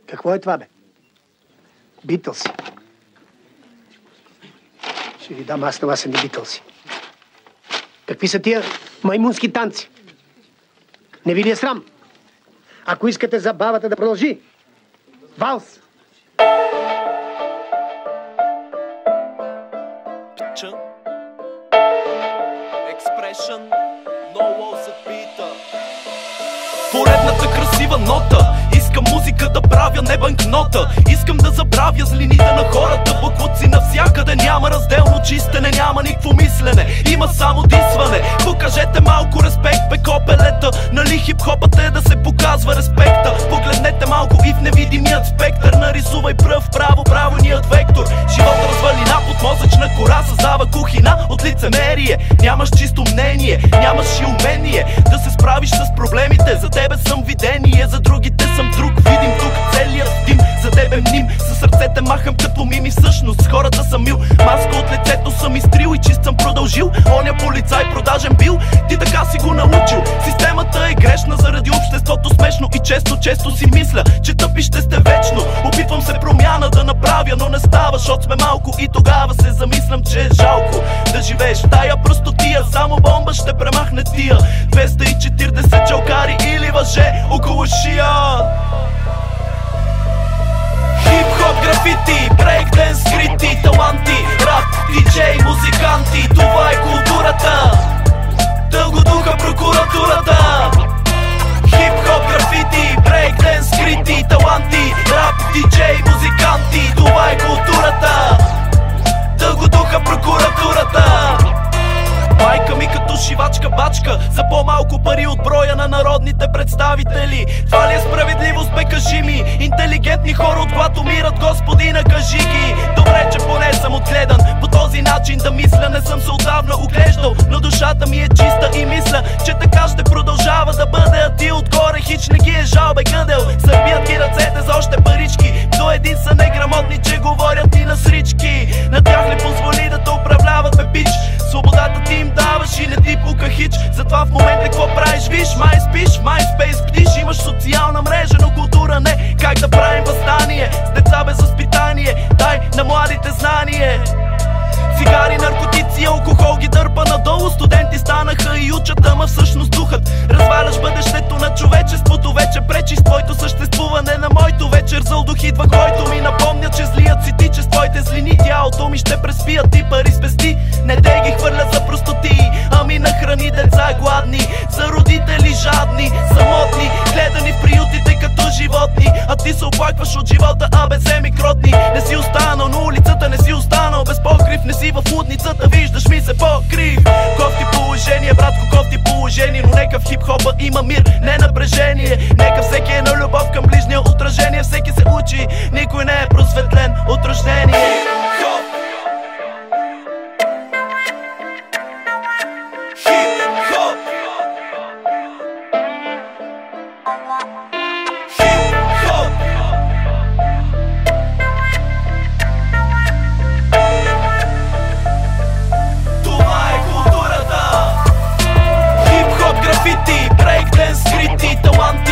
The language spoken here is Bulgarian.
Какво е това, бе? Битълс. Ще ви дам аз на вас едни Битълси. Какви са тия маймунски танци? Не ви ли е срам? Ако искате забавата да продължи, валс! Поредната красива нота. Искам музика да правя, не банкнота. Искам да забравя злините на хората. Буклуци навсякъде, няма разделно чистене, няма никакво мислене, има само дисване. Покажете малко респект, бе копелета. Нали хип-хопът е да се показва респекта. Погледнете малко и в невидимият спектър. Нарисувай пръв, право, правилният вектор. Живот развалина под мозъчна кора, създава кухина от лицемерие. Нямаш чисто мнение, нямаш и умение да се справиш с проблемите. За тебе съм видение, за другите съм друг. Видим тук целият дим, за тебе мним. Със сърцете махам като мими, всъщност хората съм мил. Маска от лицето съм изтрил и чист съм продължил. Оня полицай продажен бил, ти така си го научил. Системата е грешна заради обществото смешно. И често си мисля, че тъпи ще сте вечно. Опитвам се промяна да направя, но не става, защото сме малко. И тогава се замислям, че е жалко да живееш в тая простотия. Само бомба ще премахне тия 240 чалкари или въже около шия. Хип-хоп, графити, брейкденс, скрити таланти, рап, диджей, музиканти. Това е културата, дългодуха прокуратурата. Хип-хоп, графити, брейкденс, скрити таланти, рап, диджей, музиканти. Това е културата, дългодуха прокуратурата. Майка ми като шивачка бачка за по-малко пари от броя на народните представители. Това ли е справедливост, бе, кажи ми? Интелигентни хора от глад умират, господина, кажи ги. Добре, че поне съм отгледан по този начин да мисля. Не съм се отдавна оглеждал, но душата ми е чиста и мисля, че така ще продължава да бъде. А ти отгоре хич не ги е жал, бе, гъдел. Събият ги ръцете за още парички. До един са неграмотни, че говорят и на срички. На тях ли позволи да те управляват, бе, пич? Свободата ти им даваш и не ти пука хич. Затова в момента какво правиш, виж? Май спиш, май спейс бдиш. Имаш социална мрежа, но култура не. Как да правим въстание с деца без възпитание? Дай на младите знание. Цигари, наркотици, алкохол ги дърпа надолу. Студенти станаха и учат, ама всъщност духът. Разваляш бъдещето на човечеството. Вече пречи с твоето съществуване на моето. Вечер зълдух идва, който ми напомня, че злият си ти, че с твоите злини тялото ми ще преспият. И пари спести, не те ги хвърля за простоти, ами нахрани деца гладни, за родители жадни, самотни, гледани в приютите като животни. А ти се оплакваш от живота, а без емикротни. Не си останал на улицата, не си останал без покрив. Не си в лудницата, виждаш ми се покрив. Кофти положение, братко, кофти положение. Но нека в хип-хопа има мир, не напрежение. Нека всеки е на любов към ближния, отражение. Всеки се учи, никой не е просветлен от рождение. Скрити таланти,